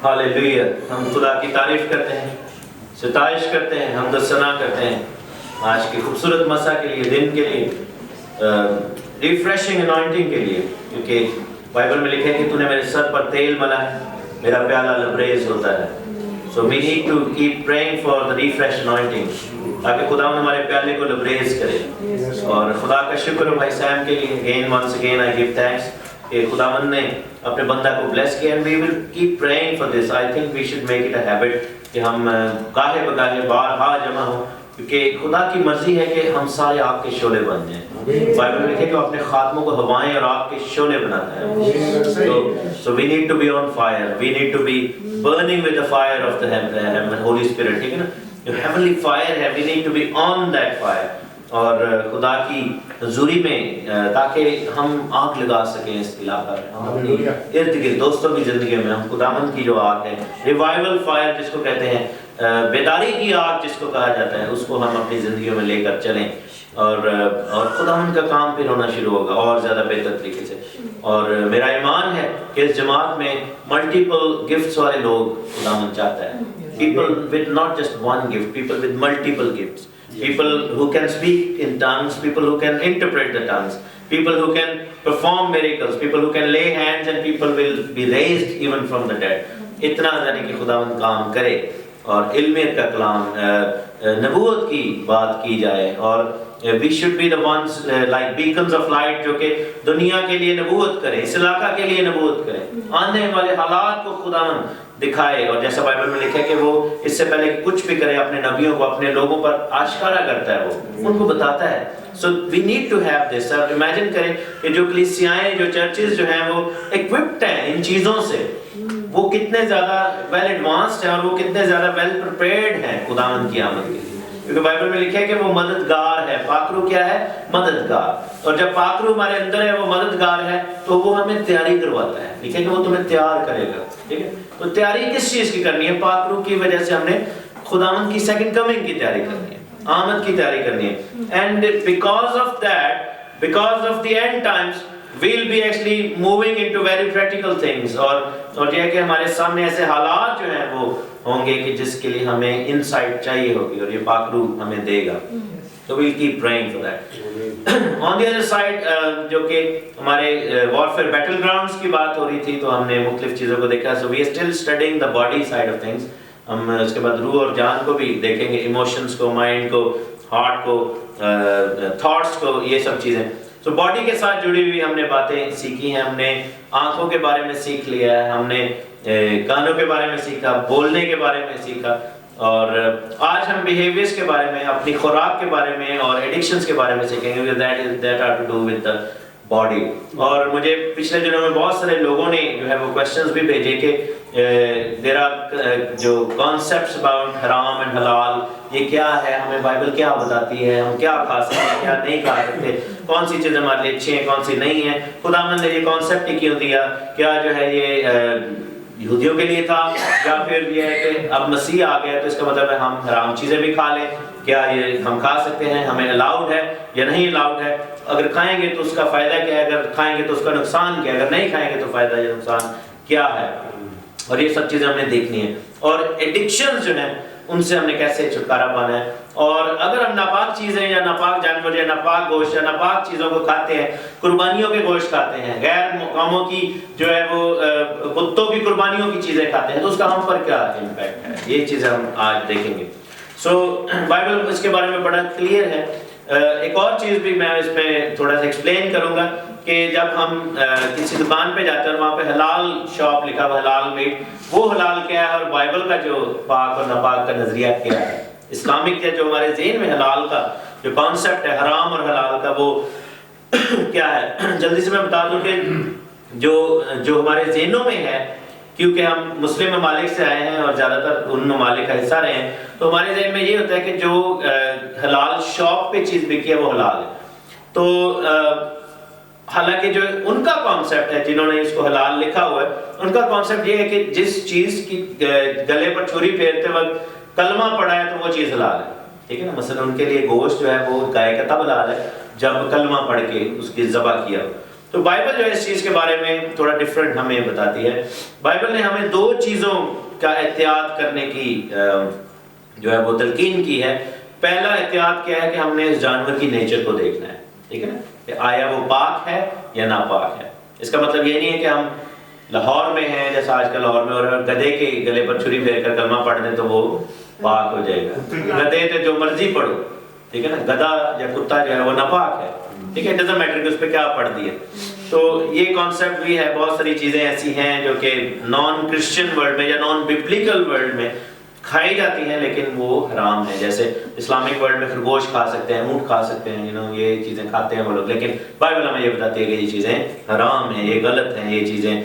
ہاللیلویہ، ہم خدا کی تعریف کرتے ہیں، ستائش کرتے ہیں، حمد و ثنا کرتے ہیں آج کی خوبصورت مساء کے لیے، دن کے لیے، ریفریشنگ انوائنٹنگ کے لیے، کیونکہ بائبل میں لکھا ہے کہ تو نے میرے سر پر تیل ملا ہے، میرا پیالہ لبریز ہوتا ہے. So we need to keep praying for the refresh anointing تاکہ خدا ہمارے پیالے کو لبریز کرے. اور خدا کا شکر ہے بھائی سیم کے لیے. once again I give thanks کہ خداوند نے اپنے بندہ کو بلیس کیا. and we will keep praying for this. I think we should make it a habit کہ ہم گاہے بگاہے بارہا جمع ہوں، کیونکہ خدا کی مرضی ہے کہ ہم سارے آگ کے شعلے بن جائیں. بائبل میں لکھے کہ وہ اپنے خاتموں کو ہوائیں اور آگ کے شعلے بناتا ہے. So we need to be on fire. We need to be burning with the fire of the Holy Spirit. ٹھیک ہے نا، جو heavenly fire ہے, we need to be on that fire. اور خدا کی حضوری میں تاکہ ہم آگ لگا سکیں اس علاقہ میں، ہم اپنی ارد گرد دوستوں کی زندگی میں ہم خداوند کی جو آگ ہے، ریوائول فائر جس کو کہتے ہیں، بیداری کی آگ جس کو کہا جاتا ہے، اس کو ہم اپنی زندگیوں میں لے کر چلیں. اور خداوند کا کام پھر ہونا شروع ہوگا اور زیادہ بہتر طریقے سے. اور میرا ایمان ہے کہ اس جماعت میں ملٹیپل گفٹس والے لوگ خداوند چاہتا ہے. People with not just one gift, people with multiple gifts. People who can speak in tongues, people who can interpret the tongues, people who can perform miracles, people who can lay hands and people will be raised even from the dead. اتنا یعنی کہ خداوند کام کرے اور علمیت کا کلام، نبوت کی بات کی جائے. اور we should be the ones like beacons of light جو کہ دنیا کے لیے نبوت کرے، اس علاقہ کے لیے نبوت کرے، آنے والے حالات کو خداوند دکھائے. اور جیسا بائبل میں لکھا ہے کہ وہ اس سے پہلے کچھ بھی کرے اپنے نبیوں کو اپنے لوگوں پر آشکارا کرتا ہے، وہ ان کو بتاتا ہے. So we need to have this. اب امیجن کریں کہ جو کلیسیائیں، جو چرچز جو ہیں وہ equipped ہیں ان چیزوں سے، وہ کتنے زیادہ ویل ایڈوانسڈ ہیں اور وہ کتنے زیادہ ویل پریپیئرڈ ہیں خداوند کی آمد کے لیے. کیونکہ بائبل میں لکھا ہے کہ وہ مددگار ہے. پاکرو کیا ہے؟ مددگار. اور جب پاکرو ہمارے اندر ہے، وہ مددگار ہے، تو وہ ہمیں تیاری کرواتا ہے. لکھا ہے کہ وہ تمہیں تیار کرے گا. ٹھیک ہے، تو تیاری کس چیز کی کرنی ہے؟ پاکرو کی وجہ سے ہم نے خداوند کی سیکنڈ کمنگ کی تیاری کرنی ہے، آمد کی تیاری کرنی ہے. And because of that, because of the end Times we'll be actually moving into very practical things. اور یہ کہ ہمارے سامنے ایسے حالات جو ہیں وہ ہوں گے کہ جس کے لیے ہمیں انسائٹ چاہیے ہوگی اور یہ پاکرو ہمیں دے گا. So we'll keep praying for that. On the other side جو کہ ہمارے warfare battle grounds کی بات ہو رہی تھی، تو ہم نے مختلف چیزوں کو دیکھا. So we are still studying the body side of things. ہم اس کے بعد روح اور جان کو بھی دیکھیں گے، ایموشنز کو، مائنڈ کو، ہارٹ کو، تھاٹس کو، یہ سب چیزیں. تو باڈی کے ساتھ جڑی ہوئی ہم نے باتیں سیکھی ہیں. ہم نے آنکھوں کے بارے میں سیکھ لیا ہے، ہم نے کانوں کے بارے میں سیکھا، بولنے کے بارے میں سیکھا. اور آج ہم بیہیویئرس کے بارے میں، اپنی خوراک کے بارے میں اور ایڈکشنز کے بارے میں سیکھیں گے. that are to do with the body. اور مجھے پچھلے دنوں میں بہت سارے لوگوں نے جو ہے وہ کویسچنز بھی بھیجے کہ there are جو concepts about حرام and حلال، یہ کیا ہے، ہمیں بائبل کیا بتاتی ہے، ہم کیا کھا سکتے ہیں، کیا نہیں کھا سکتے، کون سی چیزیں ہمارے لیے اچھی ہیں، کون سی نہیں ہیں. خداوند نے یہ کانسیپٹ ہی کیوں دیا؟ کیا جو ہے یہ یہودیوں کے لیے تھا، یا پھر یہ ہے کہ اب مسیح آ گیا تو اس کا مطلب ہے ہم حرام چیزیں بھی کھا لیں؟ کیا یہ ہم کھا سکتے ہیں، ہمیں الاؤڈ ہے یا نہیں الاؤڈ ہے؟ اگر کھائیں گے تو اس کا فائدہ کیا ہے، اگر کھائیں گے تو اس کا نقصان کیا ہے، اگر نہیں کھائیں گے تو فائدہ یا نقصان کیا ہے؟ اور یہ سب چیزیں ہم نے دیکھنی ہے. اور ایڈکشنز جو ہیں ان سے ہم نے کیسے چھٹکارا پانا ہے. اور اگر ہم ناپاک چیزیں یا ناپاک جانور یا ناپاک گوشت یا ناپاک چیزوں کو کھاتے ہیں، قربانیوں کے گوشت کھاتے ہیں، غیر مقاموں کی جو ہے وہ کتوں کی قربانیوں کی چیزیں کھاتے ہیں، تو اس کا ہم پر کیا امپیکٹ ہے، یہ چیزیں ہم آج دیکھیں گے. سو بائبل اس کے بارے میں بڑا کلیئر ہے. ایک اور چیز بھی میں اس میں تھوڑا سا ایکسپلین کروں گا کہ جب ہم کسی دکان پہ جاتے ہیں اور وہاں پہ حلال شاپ لکھا ہوا حلال میٹ، وہ حلال کیا ہے اور بائبل کا جو پاک اور ناپاک کا نظریہ کیا ہے، اسلامک کیا جو ہمارے ذہن میں حلال کا جو کانسیپٹ ہے، حرام اور حلال کا، وہ کیا ہے. جلدی سے میں بتا دوں کہ جو ہمارے ذہنوں میں ہے، کیونکہ ہم مسلم ممالک سے آئے ہیں اور زیادہ تر ان ممالک کا حصہ رہے ہیں، تو ہمارے ذہن میں یہ ہوتا ہے کہ جو حلال شاپ پہ چیز بکی ہے وہ حلال ہے. تو حالانکہ جو ان کا کانسیپٹ ہے، جنہوں نے اس کو حلال لکھا ہوا ہے، ان کا کانسیپٹ یہ ہے کہ جس چیز کی گلے پر چھری پھیرتے وقت کلمہ پڑا ہے تو وہ چیز حلال ہے. ٹھیک ہے نا، مثلا ان کے لیے گوشت جو ہے وہ گائے کا تب حلال ہے جب کلمہ پڑھ کے اس کی ذبح کیا. تو بائبل جو ہے اس چیز کے بارے میں تھوڑا ڈیفرنٹ ہمیں بتاتی ہے. بائبل نے ہمیں 2 چیزوں کا احتیاط کرنے کی جو ہے وہ تلقین کی ہے. پہلا احتیاط کیا ہے کہ ہم نے اس جانور کی نیچر کو دیکھنا ہے, ٹھیک ہے نا, کہ آیا وہ پاک ہے یا ناپاک ہے. اس کا مطلب یہ نہیں ہے کہ ہم لاہور میں ہیں, جیسا آج کل لاہور میں, اور گدھے کے گلے پر چھری پھیر کر کلمہ پڑھ دیں تو وہ پاک ہو جائے گا. گدھے تو جو مرضی پڑھو, ٹھیک ہے نا, گدھا یا کتا جو ہے وہ ناپاک ہے, ٹھیک ہے, ڈزنٹ میٹر کہ اس پہ کیا پڑھ دیے. تو یہ کانسیپٹ بھی ہے. بہت ساری چیزیں ایسی ہیں جو کہ نان کرسچن ورلڈ میں یا نان ببلیکل ورلڈ میں کھائی جاتی ہیں لیکن وہ حرام ہے. جیسے اسلامک ورلڈ میں خرگوش کھا سکتے ہیں, اونٹ کھا سکتے ہیں, یہ چیزیں کھاتے ہیں وہ لوگ, لیکن بائبل ہمیں یہ بتاتی ہے کہ یہ چیزیں حرام ہیں, یہ غلط ہیں, یہ چیزیں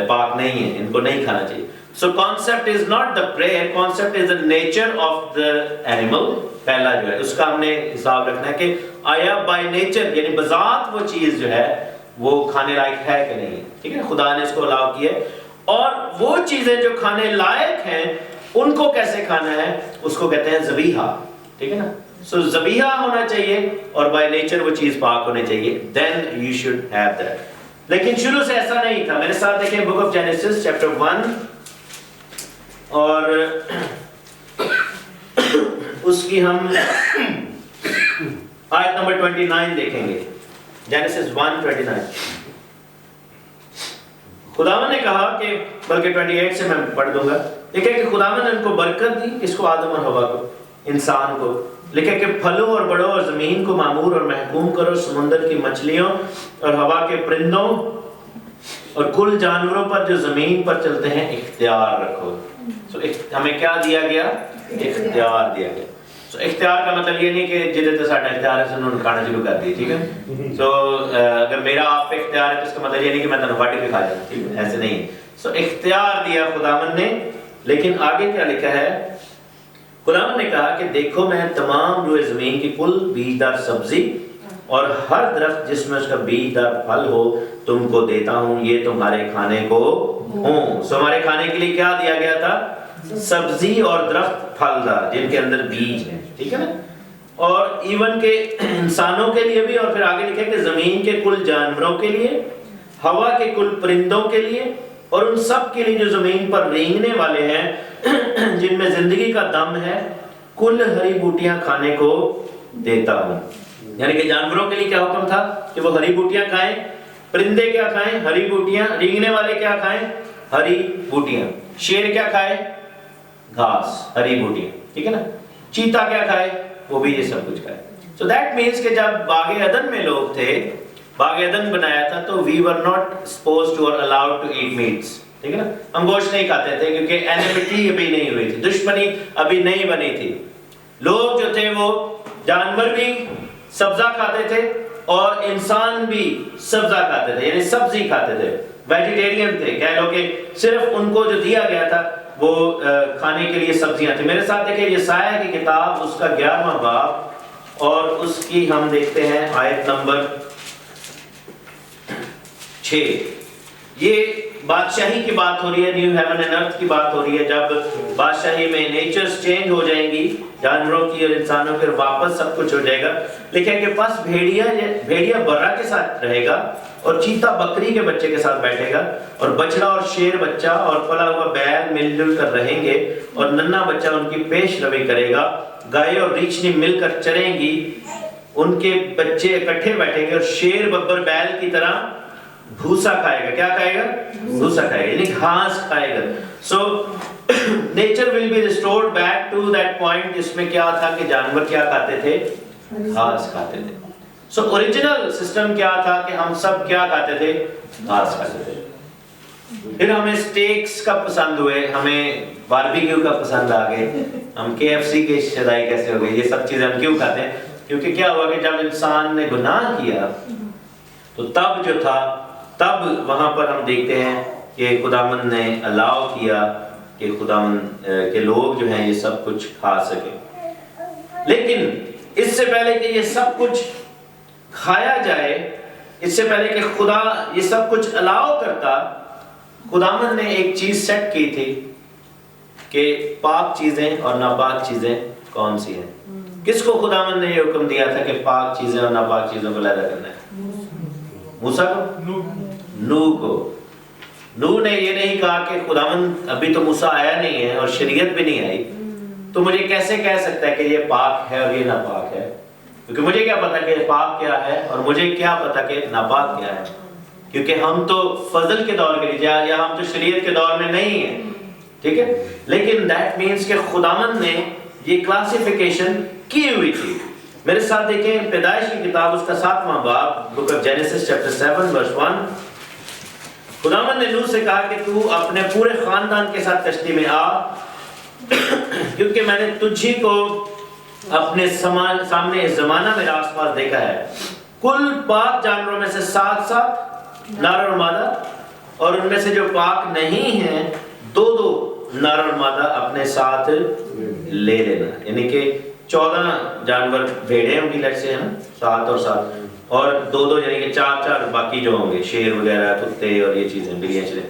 پاک نہیں ہیں, ان کو نہیں کھانا چاہیے. So concept is not the prayer, concept is the nature of the animal. پہلا جو ہے اس کا ہم نے حساب رکھنا ہے کہ آیا بائی نیچر یعنی بذات وہ چیز جو ہے وہ کھانے لائق ہے کہ نہیں, ٹھیک ہے, خدا نے اس کو الاؤ کیا ہے. اور وہ چیزیں جو کھانے لائق ہیں ان کو کیسے کھانا ہے, اس کو کہتے ہیں ذبیحہ, ٹھیک ہے نا. سو ذبیحہ ہونا چاہیے اور بائی نیچر وہ چیز پاک ہونی چاہیے, then you should have that. لیکن شروع سے ایسا نہیں تھا. میرے ساتھ دیکھیں بک آف جینیسس چیپٹر 1 اور اس کی ہم آیت نمبر 29 دیکھیں گے. جینیسس 1:29. خداوند نے کہا کہ, بلکہ 28 سے میں پڑھ دوں گا, لکھا کہ خداوند نے ان کو برکت دی, کس کو, آدم اور حوا کو, انسان کو. لکھا کہ پھلو اور بڑھو اور زمین کو معمور اور محکوم کرو, سمندر کی مچھلیوں اور ہوا کے پرندوں اور کل جانوروں پر جو زمین پر چلتے ہیں اختیار رکھو. سو ہمیں کیا دیا گیا, اختیار دیا گیا. سو اختیار کا مطلب یہ نہیں کہ جدے تو ساڈا اختیار ہے سنوں کھانا شروع کر دی, ٹھیک ہے. سو اگر میرا آپ پہ اختیار ہے تو اس کا مطلب یہ نہیں کہ میں تنہا وٹ کے کھا جاؤں, ٹھیک ہے, ایسے نہیں. سو اختیار دیا خداوند نے. لیکن آگے کیا لکھا ہے, خداوند نے کہا کہ دیکھو میں تمام روئے زمین کی کل بیجدار سبزی اور ہر درخت جس میں اس کا بیجدار پھل ہو تم کو دیتا ہوں, یہ تمہارے کھانے کو ہوں. سو ہمارے کھانے کے لیے کیا دیا گیا تھا, سبزی اور درخت پھلدار جن کے اندر بیج ہیں, ٹھیک ہے نا. اور ایون کہ انسانوں کے لیے بھی, اور پھر آگے لکھے کہ زمین کے کل جانوروں کے لیے, ہوا کے کل پرندوں کے لیے, اور ان سب کے لیے جو زمین پر رینگنے والے ہیں جن میں زندگی کا دم ہے, کل ہری بوٹیاں کھانے کو دیتا ہوں. یعنی کہ جانوروں کے لیے کیا حکم تھا کہ وہ ہری بوٹیاں کھائیں, پرندے کیا کھائیں, ہری بوٹیاں, رینگنے والے کیا کھائیں, ہری بوٹیاں, شیر کیا کھائے, گھاس, ہری بوٹیاں, ٹھیک ہے نا, چیتا کیا کھائے, وہ بھی یہ سب کچھ کھائے. So that means کہ جب باغ عدن میں لوگ تھے, باغ عدن بنایا تھا, تو we were not supposed to or allowed to eat meats, ٹھیک ہے نا. ہم گوشت نہیں کھاتے تھے کیونکہ انیمٹی ابھی نہیں ہوئی تھی, دشمنی ابھی نہیں بنی تھی. لوگ جو تھے وہ جانور بھی سبزہ کھاتے تھے اور انسان بھی سبزہ کھاتے تھے, یعنی سبزی کھاتے تھے, ویجیٹیرین تھے. کہہ لو کہ صرف ان کو جو دیا گیا تھا وہ کھانے کے لیے سبزیاں تھیں. میرے ساتھ دیکھیں یسایہ کی کتاب اس کا 11واں باب اور اس کی ہم دیکھتے ہیں آیت نمبر 6. یہ بادشاہی کی بات ہو رہی ہے, نیو ہیون اینڈ ارتھ کی بات ہو رہی ہے. جب بادشاہی میں نیچرز چینج ہو جائیں گی جانوروں کی اور انسانوں کی, واپس سب کچھ ہو جائے گا. لیکن کہ پس بھیڑیا برا کے ساتھ رہے گا اور چیتا بکری کے بچے کے ساتھ بیٹھے گا, اور بچڑا اور شیر بچہ اور پلا ہوا بیل مل جل کر رہیں گے, اور ننھا بچہ ان کی پیش روی کرے گا. گائے اور ریچھنی مل کر چریں گی, ان کے بچے اکٹھے بیٹھیں گے, اور شیر ببر بیل کی طرح بھوسا کھائے گا. کیا کھائے گا, بھوسا کھائے گا, یعنی گھاس کھائے گا. So nature will be restored back to that point جس میں کیا تھا کہ جانور کیا کھاتے تھے, گھاس کھاتے تھے. سو اوریجنل سسٹم کیا تھا کہ ہم سب کیا کھاتے تھے, گھاس کھاتے تھے. پھر ہمیں سٹیکس کا پسند ہوئے, ہمیں باربیکیو کا پسند آ گئے, ہم KFC کے شدائی کیسے ہو گئی. یہ سب چیزیں ہم کیوں کھاتے ہیں, کیونکہ کیا ہوا کہ جب انسان نے گناہ کیا تو تب جو تھا, تب وہاں پر ہم دیکھتے ہیں کہ خداوند نے الاؤ کیا کہ خداوند کے لوگ جو ہیں یہ سب کچھ کھا سکے. لیکن اس سے پہلے کہ یہ سب کچھ کھایا جائے, اس سے پہلے کہ خدا یہ سب کچھ الاؤ کرتا, خداوند نے ایک چیز سیٹ کی تھی کہ پاک چیزیں اور ناپاک چیزیں کون سی ہیں. کس کو خداوند نے یہ حکم دیا تھا کہ پاک چیزیں اور ناپاک چیزوں کو علیحدہ کرنا ہے, موسیٰ کو؟ نوح کو. نوح نے یہ نہیں کہا کہ خداوند ابھی تو موسیٰ آیا نہیں ہے اور شریعت بھی نہیں آئی تو مجھے کیسے کہہ سکتا ہے کہ یہ پاک ہے اور یہ ناپاک ہے؟ کیونکہ مجھے کیا پتا کہ پاک کیا ہے اور مجھے کیا پتا کہ ناپاک کیا ہے، کیونکہ ہم تو فضل کے دور کے لیے یا ہم تو شریعت کے دور میں نہیں ہیں. ٹھیک ہے، لیکن دیٹ مینس کہ خداوند نے یہ کلاسیفیکیشن کی ہوئی تھی. میرے ساتھ دیکھیں پیدائش کی کتاب اس کا 7واں باب بک آف جینیسس چیپٹر 7 ورس 1. خداوند نے نوح سے کہا کہ تو اپنے پورے خاندان کے ساتھ کشتی میں آ کیونکہ میں نے تجھی کو اپنے سامنے اس زمانہ میں آس پاس دیکھا ہے. کل پاک جانوروں میں سے 7 نر اور مادہ، اور ان میں سے جو پاک نہیں ہیں 2 نر اور مادہ اپنے ساتھ لے لینا. یعنی کہ 14 جانور بھیڑیں ہوں گی لیٹ سے، 7 اور 7 اور 2 یعنی کہ 4 باقی جو ہوں گے شیر وغیرہ، کتے اور یہ چیزیں، بلیاں چلیں.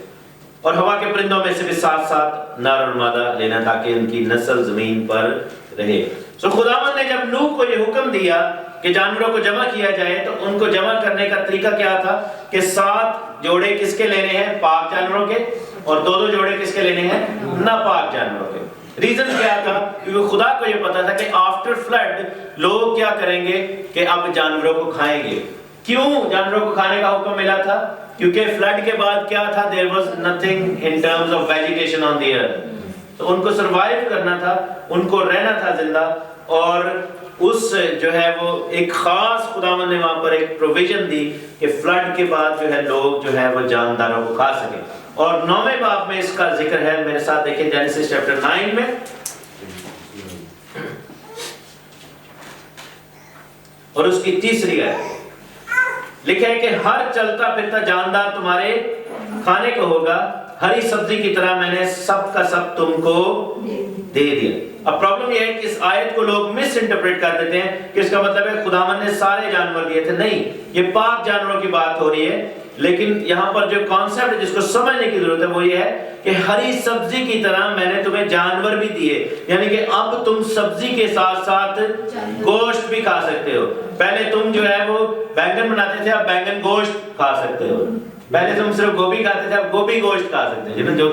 اور ہوا کے پرندوں میں سے بھی 7 نر اور مادہ لینا تاکہ ان کی نسل زمین پر رہے. سو خداوند نے جب نوح کو یہ حکم دیا کہ جانوروں کو جمع کیا جائے تو ان کو جمع کرنے کا طریقہ کیا تھا کہ 7 جوڑے کس کے لینے ہیں؟ پاک جانوروں کے، اور 2 جوڑے کس کے لینے ہیں؟ ناپاک جانوروں کے. ریزن کیا تھا؟ کیونکہ خدا کو یہ پتا تھا کہ آفٹر فلڈ لوگ کیا کریں گے کہ اب جانوروں کو کھائیں گے. کیوں جانوروں کو کھانے کا حکم ملا تھا؟ کیونکہ فلڈ کے بعد کیا تھا؟ there was nothing in terms of vegetation on the earth. تو ان کو سروائیو کرنا تھا، ان کو رہنا تھا زندہ، اور اس جو ہے وہ ایک خاص خداوند نے وہاں پر ایک پروویژن دی کہ فلڈ کے بعد جو ہے لوگ جو ہے وہ جانداروں کو کھا سکیں. اور 9ویں باب میں اس کا ذکر ہے. میرے ساتھ دیکھیں جینیسس چیپٹر 9 میں، اور اس کی 3 آیت لکھا ہے کہ ہر چلتا پھرتا جاندار تمہارے کھانے کو ہوگا، ہری سبزی کی طرح میں نے سب کا سب تم کو دے دیا. اب پرابلم یہ ہے کہ اس آیت کو لوگ مس انٹرپریٹ کر دیتے ہیں کہ اس کا مطلب ہے خداوند نے سارے جانور دیے تھے. نہیں، یہ پاک جانوروں کی بات ہو رہی ہے. لیکن یہاں پر جو کانسیپٹ جس کو سمجھنے کی ضرورت ہے وہ یہ ہے کہ ہری سبزی کی طرح میں نے تمہیں جانور بھی دیے. یعنی کہ اب تم سبزی کے ساتھ ساتھ گوشت بھی کھا سکتے ہو. پہلے تم جو ہے وہ بینگن بناتے تھے، اب بینگن گوشت کھا سکتے ہو. پہلے تم صرف گوبھی کھاتے تھے، اب گوبھی گوشت کھا سکتے ہیں. جو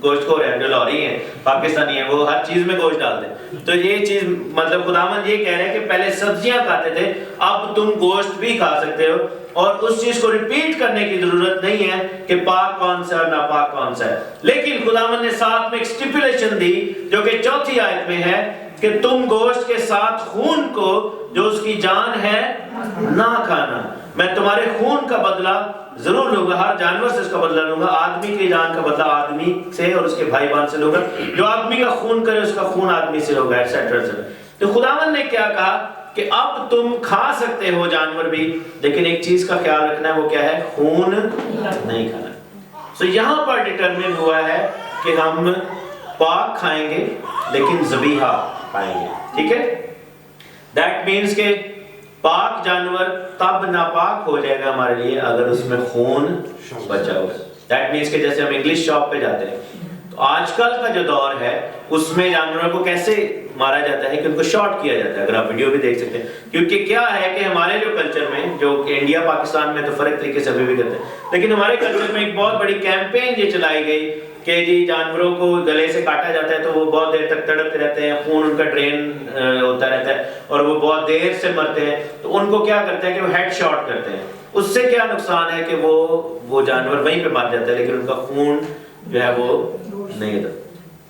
گوشت کو رہے ہیں، جو لاہوری ہیں، پاکستانی ہیں، وہ ہر چیز میں گوشت ڈالتے ہیں. تو یہ چیز مطلب خداوند یہ کہہ رہے ہیں کہ پہلے سبزیاں کھاتے تھے، اب تم گوشت بھی کھا سکتے ہو. اور اس چیز کو ریپیٹ کرنے کی ضرورت نہیں ہے کہ پاک کون سا اور ناپاک کون سا ہے. لیکن خداوند نے ساتھ میں ایک سٹیپولیشن دی جو کہ 4 آیت میں ہے کہ تم گوشت کے ساتھ خون کو جو اس کی جان ہے نہ کھانا. میں تمہارے خون کا بدلہ ضرور لوں گا، ہر جانور سے اس کا بدلہ لوں گا. آدمی کی جان کا بدلہ آدمی سے اور اس کے بھائی بہن سے لوں گا. جو آدمی کا خون کرے اس کا خون آدمی سے ہوگا، ایٹسٹرا. تو خداوند نے کیا کہا کہ اب تم کھا سکتے ہو جانور بھی، لیکن ایک چیز کا خیال رکھنا ہے، وہ کیا ہے؟ خون نہیں کھانا. سو یہاں پر ڈیٹرمن ہوا ہے کہ ہم پاک کھائیں گے لیکن ذبیحہ کھائیں گے. ٹھیک ہے، دیٹ مینس کہ پاک جانور تب ناپاک ہو جائے گا ہمارے لیے اگر اس میں خون بچا ہوا ہے. دیٹ مینس کہ جیسے ہم انگلش شاپ پہ جاتے ہیں تو آج کل کا جو دور ہے اس میں جانوروں کو کیسے مارا جاتا ہے کہ ان کو شارٹ کیا جاتا ہے. اگر آپ ویڈیو بھی دیکھ سکتے ہیں، کیونکہ کیا ہے کہ ہمارے جو کلچر میں، جو انڈیا پاکستان میں تو فرق طریقے سے ابھی بھی کرتے ہیں، لیکن ہمارے کلچر میں ایک بہت بڑی کیمپین یہ چلائی گئی کہ جی جانوروں کو گلے سے کاٹا جاتا ہے تو وہ بہت دیر تک تڑپتے رہتے ہیں، خون ان کا ڈرین ہوتا رہتا ہے اور وہ بہت دیر سے مرتے ہیں. تو ان کو کیا کرتے ہیں کہ وہ ہیڈ شاٹ کرتے ہیں. اس سے کیا نقصان ہے کہ وہ جانور وہیں پہ مر جاتا ہے لیکن ان کا خون جو ہے وہ نہیں ہوتا.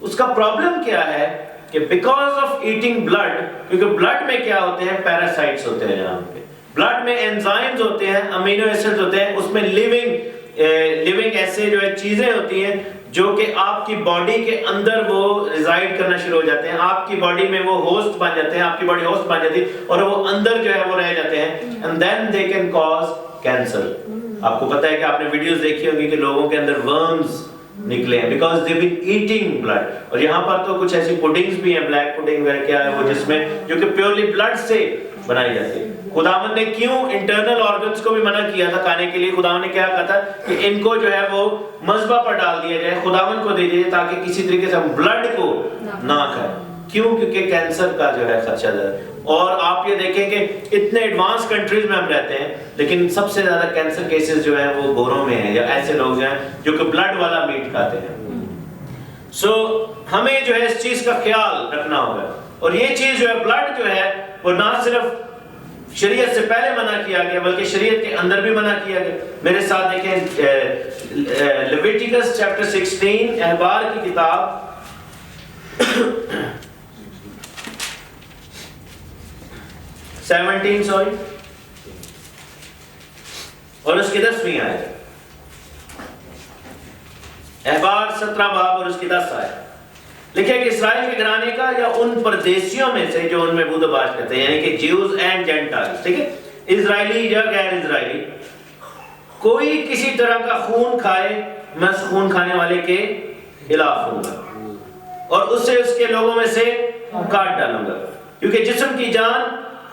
اس کا پرابلم کیا ہے کہ بیکاز آف ایٹنگ بلڈ، کیونکہ بلڈ میں کیا ہوتے ہیں؟ پیراسائٹس ہوتے ہیں. یہاں پہ بلڈ میں انزائمز ہوتے ہیں، امینو ایسڈز ہوتے ہیں، اس میں لیونگ ایسے جو ہے چیزیں ہوتی ہیں جو کہ آپ کی باڈی کے اندر وہ ریزائڈ کرنا شروع ہو جاتے ہیں. آپ کی باڈی میں وہ ہوسٹ بن جاتے ہیں، آپ کی باڈی ہوسٹ بن جاتی ہے اور وہ اندر جو ہے وہ رہ جاتے ہیں. and then they can cause cancer. آپ کو پتہ ہے کہ آپ نے ویڈیوز دیکھی ہوگی کہ لوگوں کے اندر ورمز نکلے ہیں because they've been eating blood. اور یہاں پر تو کچھ ایسی پوڈنگز بھی ہیں، بلیک پوڈنگ وغیرہ کیا ہے وہ، جس میں جو کہ پیورلی بلڈ سے بنائی جاتی ہے. خداوند نے کیوں انٹرنل آرگنز کو بھی منع کیا تھا کھانے کے لیے؟ خداوند نے کیا کہا تھا کہ ان کو جو ہے وہ مذبح پر ڈال دیا جائے، خداوند کو دے دیا جائے تاکہ کسی طریقے سے ہم بلڈ کو نہ کھائیں. کیوں؟ کیونکہ کینسر کا جو ہے خدشہ ہے. اور آپ یہ دیکھیں کہ اتنے ایڈوانس کنٹریز میں ہم رہتے ہیں لیکن سب سے زیادہ کینسر کیسز جو ہیں وہ گوروں میں ہیں، یا ایسے لوگ ہیں جو کہ بلڈ والا میٹ کھاتے ہیں۔ سو ہمیں جو ہے اس چیز کا خیال رکھنا ہوگا، اور یہ چیز جو ہے بلڈ جو ہے وہ نہ صرف شریعت سے پہلے منع کیا گیا بلکہ شریعت کے اندر بھی منع کیا گیا۔ میرے ساتھ دیکھیں لیویٹیکس چیپٹر 16، احبار کی کتاب 17 اور اس کی 10ویں آیت، احبار 17 باب اور اس کی 10 آیت لکھے کہ اسرائیل کے گھرانے کا یا ان پردیسیوں میں سے جو ان میں بود و باش کرتے ہیں، یعنی کہ جیوز اینڈ جینٹائلز، ٹھیک ہے، اسرائیلی یا غیر اسرائیلی، کوئی کسی طرح کا خون کھائے میں اس خون کھانے والے کے خلاف ہوں گا اور اسے اس کے لوگوں میں سے کاٹ ڈالوں گا، کیونکہ جسم کی جان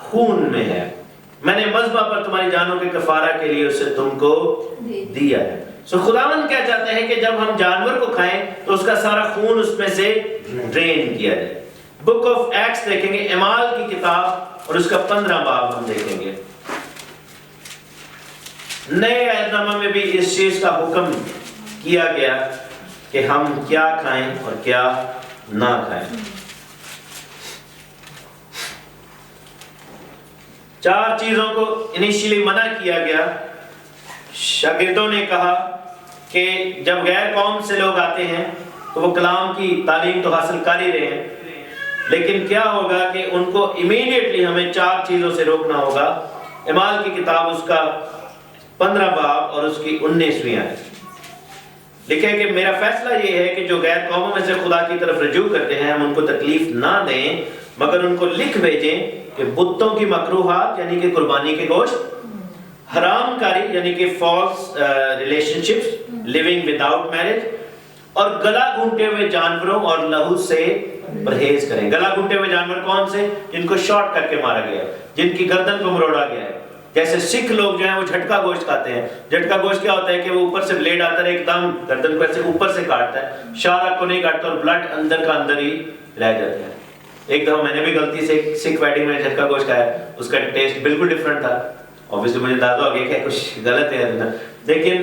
خون میں ہے، میں نے مذبح پر تمہاری جانوں کے کفارہ کے لیے اسے تم کو دیا ہے۔ سو خداوند کیا چاہتے ہیں کہ جب ہم جانور کو کھائیں تو اس کا سارا خون اس میں سے ڈرین کیا جائے۔ بک آف ایکٹس دیکھیں گے، اعمال کی کتاب اور اس کا 15 باب ہم دیکھیں گے۔ نئے عہد نامہ میں بھی اس چیز کا حکم کیا گیا کہ ہم کیا کھائیں اور کیا نہ کھائیں۔ 4 چیزوں کو انیشیلی منع کیا گیا۔ شاگردوں نے کہا کہ جب غیر قوم سے لوگ آتے ہیں تو وہ کلام کی تعلیم تو حاصل کر ہی رہے ہیں، لیکن کیا ہوگا کہ ان کو امیڈیٹلی ہمیں 4 چیزوں سے روکنا ہوگا۔ اعمال کی کتاب اس کا 15 باب اور اس کی 19ویں آیت لکھے کہ میرا فیصلہ یہ ہے کہ جو غیر قوموں میں سے خدا کی طرف رجوع کرتے ہیں ہم ان کو تکلیف نہ دیں، مگر ان کو لکھ بھیجیں کہ بتوں کی مکروہات یعنی کہ قربانی کے گوشت، حرام کاری یعنی کہ false relationships, living without marriage, اور گلا گھونٹے ہوئے جانوروں اور لہو سے پرہیز کریں۔ گلا گھونٹے ہوئے جانور کون سے؟ جن کو شارٹ کر کے مارا گیا ہے، جن کی گردن کو مروڑا گیا ہے۔ جیسے سکھ لوگ جو ہیں وہ جھٹکا گوشت کھاتے ہیں۔ جھٹکا گوشت کیا ہوتا ہے کہ وہ اوپر سے بلیڈ آتا ہے، ایک دم گردن کو ایسے اوپر سے کاٹتا ہے، شارک کو نہیں کاٹتا اور بلڈ اندر کا اندر ہی رہ جاتا ہے۔ ایک دفعہ میں نے بھی غلطی سے سکھ ویڈنگ میں جھٹکا گوشت کھایا، اس کا ٹیسٹ بالکل ڈفرنٹ تھا۔ obviously مجھے اندازہ ہو گیا کہ کچھ غلط ہے اندر، لیکن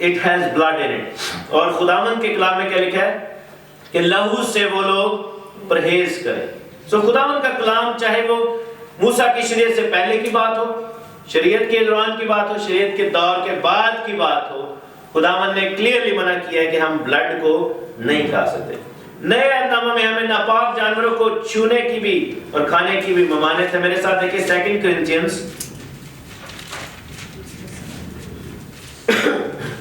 it has blood in it۔ اور خداوند کے کلام میں کیا لکھا ہے کہ لہو سے وہ لوگ پرہیز کریں۔ سو خداوند کا کلام چاہے وہ موسیٰ کی شریعت سے پہلے کی بات ہو، شریعت کے دوران کی بات ہو، شریعت کے دور کے بعد کی بات ہو، خداوند نے کلیئرلی منع کیا ہے کہ ہم بلڈ کو نہیں کھا سکتے۔ نئے عہد نامہ میں ہمیں ناپاک جانوروں کو چھونے کی بھی اور کھانے کی بھی ممانعت ہے۔ میرے ساتھ دیکھیں 2 کرنتھینس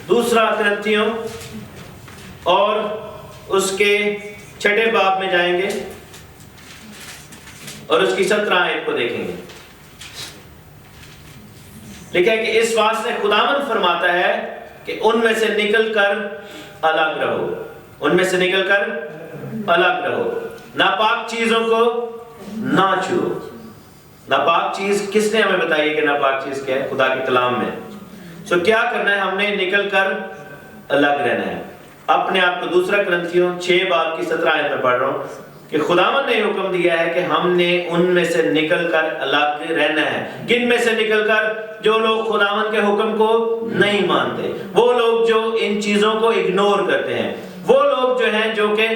2 کرنتھیوں اور اس کے 6 باب میں جائیں گے اور اس کی 17 آیت کو دیکھیں گے۔ لکھا ہے کہ اس واسطے خداوند فرماتا ہے کہ ان میں سے نکل کر الگ رہو، ان میں سے نکل کر الگ رہو، ناپاک چیزوں کو نہ چھو۔ ناپاک چیز کس نے ہمیں بتائی ہے کہ ناپاک چیز کیا ہے؟ خدا کے کلام میں۔ سو کیا کرنا ہے؟ ہم نے نکل کر الگ رہنا ہے اپنے آپ کو۔ 2 کرنتھیوں 6 باب کی 17 آیت میں پڑھ رہا ہوں کہ خداوند نے حکم دیا ہے کہ ہم نے ان میں سے نکل کر الگ رہنا ہے۔ کن میں سے نکل کر؟ جو لوگ خداوند کے حکم کو نہیں مانتے، وہ لوگ جو ان چیزوں کو اگنور کرتے ہیں، وہ لوگ جو ہیں جو کہ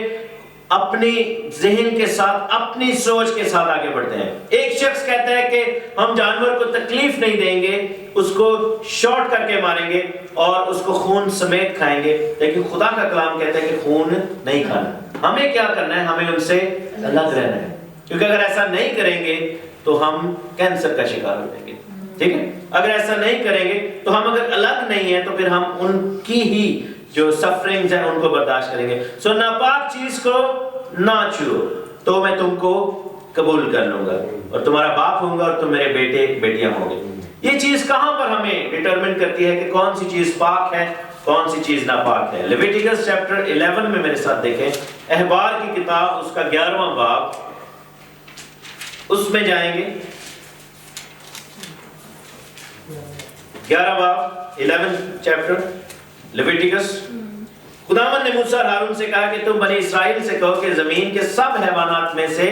اپنی ذہن کے ساتھ، اپنی سوچ کے ساتھ آگے بڑھتے ہیں۔ ایک شخص کہتا ہے کہ ہم جانور کو تکلیف نہیں دیں گے، اس کو شارٹ کر کے ماریں گے اور اس کو خون سمیت کھائیں گے، لیکن خدا کا کلام کہتا ہے کہ خون نہیں کھانا۔ ہمیں کیا کرنا ہے؟ ہمیں ان سے الگ رہنا ہے، کیونکہ اگر ایسا نہیں کریں گے تو ہم کینسر کا شکار ہو جائیں گے، ٹھیک ہے؟ اگر ایسا نہیں کریں گے تو ہم اگر الگ نہیں ہیں تو پھر ہم ان کی ہی جو سفرنگز ہیں ان کو برداشت کریں گے۔ سو ناپاک چیز کو نہ چھو تو میں تم کو قبول کر لوں گا اور تمہارا باپ ہوں گا اور تم میرے بیٹے بیٹیاں ہوں گے۔ یہ چیز کہاں پر ہمیں ڈٹرمن کرتی ہے کہ کون سی چیز پاک ہے، کون سی چیز ناپاک ہے؟ لیویٹیکس چیپٹر 11 میں میرے ساتھ دیکھیں، احبار کی کتاب اس کا 11واں باب، اس میں جائیں گے 11 باب 11 چیپٹر لیویٹیکس۔ خداوند نے موسیٰ اور ہارون سے کہا کہ تم بنی اسرائیل سے کہو کہ زمین کے سب حیوانات میں سے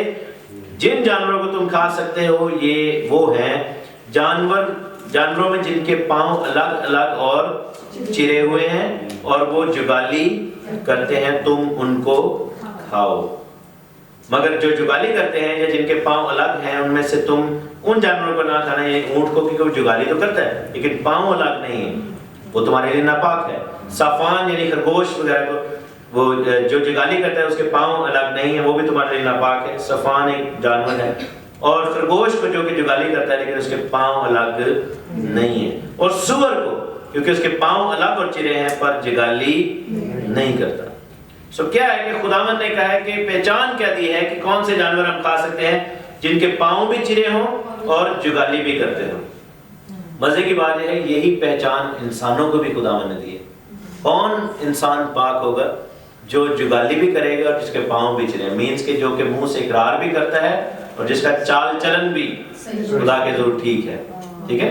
جن جانوروں کو تم کھا سکتے ہو یہ وہ ہیں جانوروں میں جن کے پاؤں الگ الگ اور چرے ہوئے ہیں اور وہ جگالی کرتے ہیں، تم ان کو کھاؤ۔ مگر جو جگالی کرتے ہیں یا جن کے پاؤں الگ ہیں ان میں سے تم ان جانوروں کو نہ کھانا، یعنی اونٹ کو، کیونکہ وہ جگالی تو کرتا ہے لیکن پاؤں الگ نہیں ہیں، وہ تمہارے لیے ناپاک ہے۔ صافان یعنی خرگوش وغیرہ کو، وہ جو جگالی کرتا ہے اس کے پاؤں الگ نہیں ہیں، وہ بھی تمہارے لیے ناپاک ہے۔ صفان ایک جانور ہے، اور خرگوش کو جو کہ جگالی کرتا ہے لیکن اس کے پاؤں الگ نہیں ہیں، اور سور کو کیونکہ اس کے پاؤں الگ اور چرے ہیں پر جگالی نہیں کرتا۔ سو کیا ہے کہ خداوند نے کہا ہے کہ پہچان کیا دی ہے کہ کون سے جانور ہم کھا سکتے ہیں، جن کے پاؤں بھی چرے ہوں اور جگالی بھی کرتے ہوں۔ مزے کی بات یہ ہے یہی پہچان انسانوں کو بھی خداوند نے دی ہے۔ کون انسان پاک ہوگا؟ جو جگالی بھی کرے گا اور جس کے پاؤں بھی چرے، مینس کہ جو کہ منہ سے اقرار بھی کرتا ہے اور جس کا چال چلن بھی خدا کے ضرور ٹھیک ہے۔ ٹھیک ہے،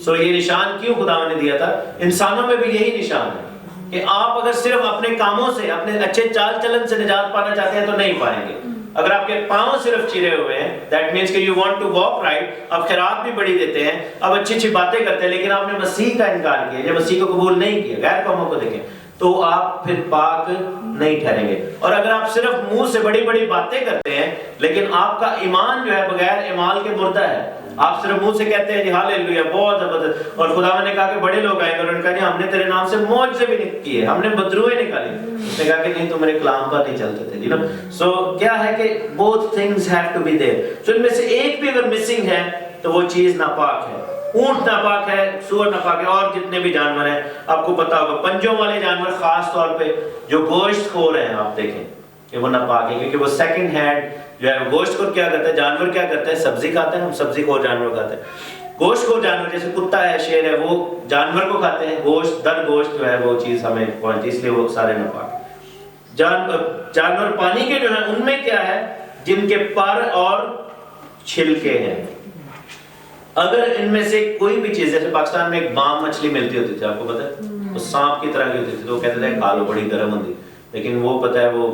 سو یہ نشان کیوں خداوند نے دیا تھا؟ انسانوں میں بھی یہی نشان ہے کہ آپ اگر صرف اپنے کاموں سے، اپنے اچھے چال چلن سے نجات پانا چاہتے ہیں تو نہیں پائیں گے۔ اگر آپ کے پاؤں صرف چرے ہوئے ہیں، دیٹ مینس کہ you want to walk right, آپ خیرات بھی بڑی دیتے ہیں، آپ اچھی اچھی باتیں کرتے ہیں، لیکن آپ نے مسیح کا انکار کیا یا مسیح کو قبول نہیں کیا، غیر قوموں کو دیکھیں، تو آپ پھر پاک نہیں ٹھہریں گے۔ اور اگر آپ صرف منہ سے بڑی بڑی باتیں کرتے ہیں لیکن آپ کا ایمان جو ہے بغیر اعمال کے مردہ ہے، آپ صرف منہ سے کہتے ہیں جی ہاللیلویا بہت زبردست، اور خدا نے کہا کہ بڑے لوگ آئے گا اور انہوں نے کہا جی ہم نے تیرے نام سے معجزے بھی کیے، ہم نے بدروہیں نکالی، اس نے کہا کہ نہیں تم میرے کلام پر نہیں چلتے تھے، سو کیا ہے کہ both things have to be there، سو ان میں سے ایک بھی اگر مسنگ ہے تو وہ چیز ناپاک ہے۔ اونٹ ناپاک ہے، سور ناپاک ہے، اور جتنے بھی جانور ہیں آپ کو پتا ہوگا، پنجوں والے جانور خاص طور پہ جو گوشت خور ہیں، آپ دیکھیں کہ وہ ناپاک ہے، کیونکہ وہ سیکنڈ ہینڈ جو ہے گوشت خور کیا کرتا ہے، جانور کیا کرتا ہے، سبزی کھاتا ہے، ہم سبزی خور جانور کھاتے ہیں۔ گوشت خور جانور جیسے کتا ہے، شیر ہے، وہ جانور کو کھاتے ہیں، گوشت در گوشت جو ہے وہ چیز ہمیں پہنچتی، اس لیے وہ سارے ناپاک۔ جانور پانی کے جو ہیں ان میں کیا ہے، جن کے پر اور چھلکے ہیں۔ اگر ان میں سے کوئی بھی چیز، جیسے پاکستان میں ایک بام مچھلی ملتی ہوتی تھی، آپ کو پتا ہے، وہ سانپ کی طرح کی ہوتی تھی، تو وہ کہتے تھے کھا لو بڑی گرم ہوتی، لیکن وہ پتا ہے وہ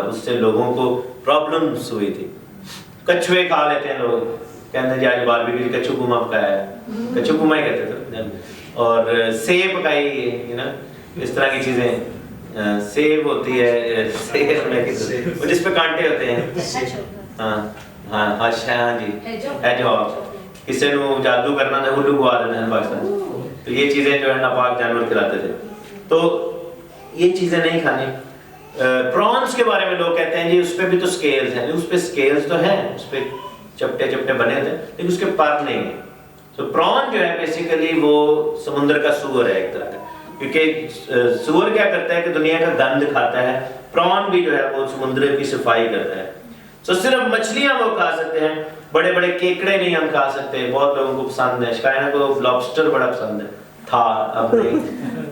اس سے لوگوں کو پرابلمس ہوئی تھی۔ کچھوے کھا لیتے ہیں لوگ، کہتے ہیں جی آج باربیکیو کی کچھو گما پکایا ہے، کچھو گما ہی کہتے تھے، اور سیب پکائی، اس طرح کی چیزیں، سیب ہوتی ہے سیب جس پہ کانٹے ہوتے ہیں، ہاں ہاں ہاں جی ہیجہاگ، کسی نے جادو کرنا ہے الو گوا دینا ہے پاکستان، تو یہ چیزیں جو ہے ناپاک جانور کھلاتے تھے، تو یہ چیزیں نہیں کھانی۔ پرانس کے بارے میں لوگ کہتے ہیں جی اس پہ بھی تو سکیلز ہیں، اس پہ سکیلز تو ہیں، اس پہ چپٹے چپٹے بنے ہوتے ہیں لیکن اس کے پر نہیں ہیں۔ تو پران جو ہے بیسیکلی وہ سمندر کا سور ہے ایک طرح کا، کیونکہ سور کیا کرتا ہے کہ دنیا کا گند کھاتا ہے، پران بھی جو ہے وہ سمندر کی صفائی کرتا ہے۔ تو صرف مچھلیاں وہ کھا سکتے ہیں، بڑے بڑے کیکڑے نہیں ہم کھا سکتے، بہت لوگوں کو پسند ہے، شکائنہ کو لابسٹر بڑا پسند ہے، تھا اب نہیں،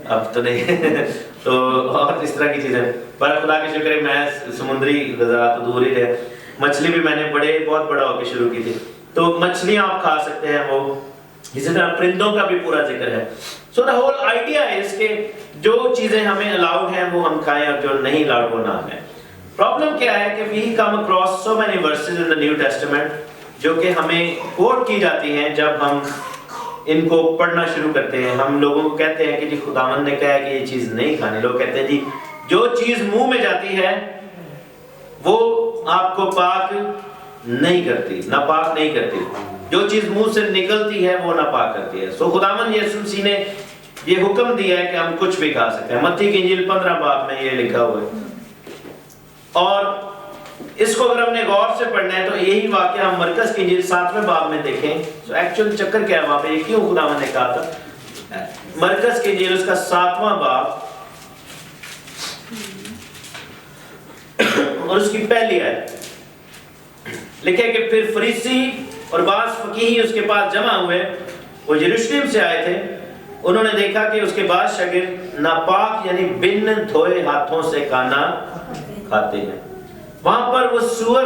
اب تو نہیں تو اور اس طرح کی چیزیں، پر خدا کے شکر ہے میں سمندری غذا تو دور ہی ہے، مچھلی بھی میں نے بہت بڑا ہو کے شروع کی تھی، تو مچھلیاں آپ کھا سکتے ہیں، وہ اسی طرح پرندوں کا بھی پورا ذکر ہے۔ سو دا ہول آئیڈیا ہے کہ جو چیزیں ہمیں الاؤڈ ہیں وہ ہم کھائیں اور جو نہیں الاؤڈ وہ نہ کھائیں۔ پرابلم کیا ہے کہ we come across so many verses in the New Testament جو کہ ہمیں کوٹ کی جاتی ہیں، جب ہم ان کو پڑھنا شروع کرتے ہیں ہم لوگوں کو کہتے ہیں کہ جی خداوند نے کہا ہے کہ یہ چیز نہیں کھانی، لوگ کہتے ہیں جی جو چیز منہ میں جاتی ہے وہ آپ کو پاک نہیں کرتی، ناپاک نہیں کرتی، جو چیز منہ سے نکلتی ہے وہ ناپاک کرتی ہے۔ سو خداوند یسوع مسیح نے یہ حکم دیا ہے کہ ہم کچھ بھی کھا سکتے ہیں، متی کی انجیل 15 باب میں یہ لکھا ہوا ہے، اور اس کو اگر ہم نے غور سے پڑھنا ہے تو یہی واقعہ ہم مرکز کی انجیل 7ویں باب میں دیکھیں، تو ایکچوئل چکر کیا ہے وہاں پہ، یہ کیوں خداوند نے کہا تھا؟ مرکز کی انجیل اس کا 7واں باب اور اس کی پہلی آیت لکھے کہ پھر فریسی اور بعض فقیہی اس کے پاس جمع ہوئے، وہ یروشلم سے آئے تھے، انہوں نے دیکھا کہ اس کے بعد شاگرد ناپاک یعنی بن دھوئے ہاتھوں سے کھانا کھاتے ہیں۔ وہاں پر وہ سور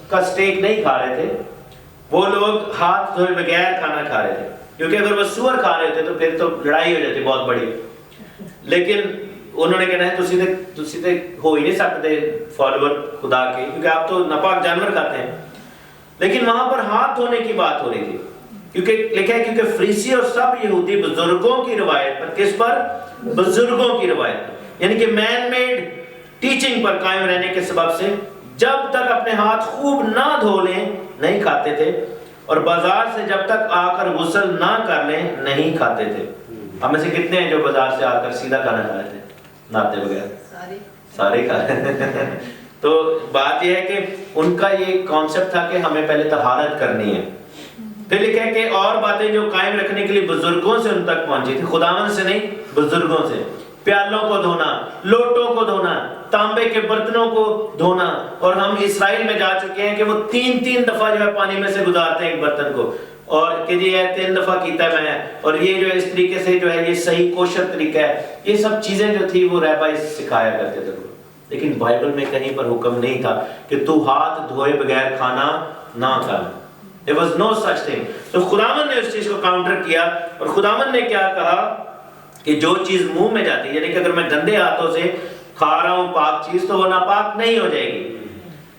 کا سٹیک نہیں کھا رہے تھے، وہ لوگ ہاتھ دھوئے بغیر کھانا کھا رہے تھے، کیونکہ اگر وہ سور کھا رہے تھے تو پھر تو لڑائی ہو جاتی بہت بڑی، لیکن انہوں نے کہنا ہے تسی تے ہو ہی نہیں سکتے فالوور خدا کے، کیونکہ آپ تو ناپاک جانور کھاتے ہیں۔ لیکن وہاں پر ہاتھ دھونے کی بات ہو رہی تھی، کیونکہ لکھا ہے کیونکہ فریسی اور سب یہودی بزرگوں کی روایت پر، کس پر؟ بزرگوں کی روایت پر، یعنی کہ مین میڈ ٹیچنگ پر قائم رہنے کے سبب سے جب تک اپنے ہاتھ خوب نہ دھو لیں نہیں کھاتے تھے، اور بازار سے جب تک آ کر غسل نہ کر لیں نہیں کھاتے تھے۔ ہم میں سے کتنے ہیں جو بازار سے آ کر سیدھا کھانا کھا رہے تھے نہاتے بغیر؟ سارے کھا رہے تھے۔ تو بات یہ ہے کہ ان کا یہ کانسیپٹ تھا کہ ہمیں پہلے طہارت کرنی ہے۔ پھر لکھا ہے کہ اور باتیں جو قائم رکھنے کے لیے بزرگوں سے ان تک پہنچی تھی، خداوند سے نہیں، بزرگوں سے۔ پیالوں کو دھونا، لوٹوں کو دھونا، تانبے کے برتنوں کو دھونا، اور ہم اسرائیل میں جا چکے ہیں کہ وہ 3 دفعہ جو ہے پانی میں سے گزارتے ہیں ایک برتن کو، اور کہ یہ 3 دفعہ کیتا ہے میں، اور یہ جو اس طریقے سے جو ہے یہ صحیح کوشر طریقہ ہے۔ یہ سب چیزیں جو تھی وہ رہبائی سکھایا کرتے تھے، لیکن بائبل میں کہیں پر حکم نہیں تھا کہ تو ہاتھ دھوئے بغیر کھانا نہ کھانا۔ There was no such thing۔ تو خداوند نے اس چیز کو کاؤنٹر کیا، اور خداوند نے کیا کہا کہ جو چیز منہ میں جاتی ہے، یعنی کہ اگر میں گندے ہاتھوں سے کھا رہا ہوں پاک چیز تو وہ ناپاک نہیں ہو جائے گی،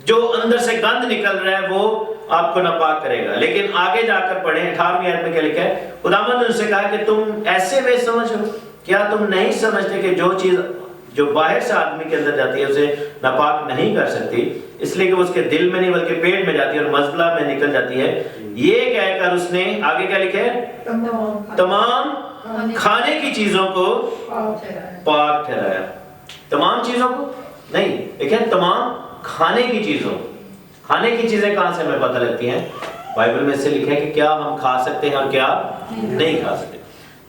جو اندر سے گند نکل رہا ہے وہ آپ کو ناپاک کرے گا۔ لیکن آگے جا کر پڑھیں 18ویں آیت میں کیا لکھا ہے؟ خداوند نے ان سے کہا کہ تم ایسے بے سمجھ ہو، کیا تم نہیں سمجھتے کہ جو چیز جو باہر سے آدمی کے اندر جاتی ہے اسے ناپاک نہیں کر سکتی، اس لیے کہ وہ اس کے دل میں نہیں بلکہ پیٹ میں جاتی ہے اور مزبلہ میں نکل جاتی ہے۔ یہ کہہ کر اس نے آگے کیا لکھا ہے؟ تمام کھانے کی چیزوں کو پاک ٹھہرایا۔ تمام چیزوں کو نہیں، دیکھیں تمام کھانے کی چیزوں۔ کھانے کی چیزیں کہاں سے ہمیں پتہ لگتی ہیں؟ بائبل میں سے لکھا ہے کہ کیا ہم کھا سکتے ہیں اور کیا نہیں کھا سکتے۔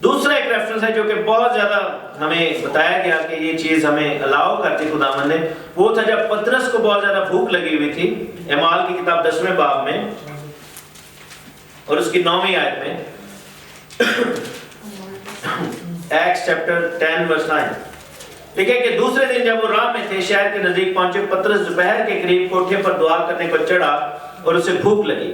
دوسرا ایک ریفرنس ہے جو کہ بہت زیادہ ہمیں بتایا گیا کہ یہ چیز ہمیں الاؤ کرتی خداوند نے، وہ تھا جب پطرس کو بہت زیادہ بھوک لگی ہوئی تھی، اعمال کی کتاب 10ویں باب میں اور اس کی 9ویں آیت میں، ایکس چیپٹر 10 ورس 9 لکھے کہ دوسرے دن جب وہ راہ میں تھے شہر کے نزدیک پہنچے، پطرس دوپہر کے قریب کوٹھے پر دعا کرنے کو چڑھا اور اسے بھوک لگی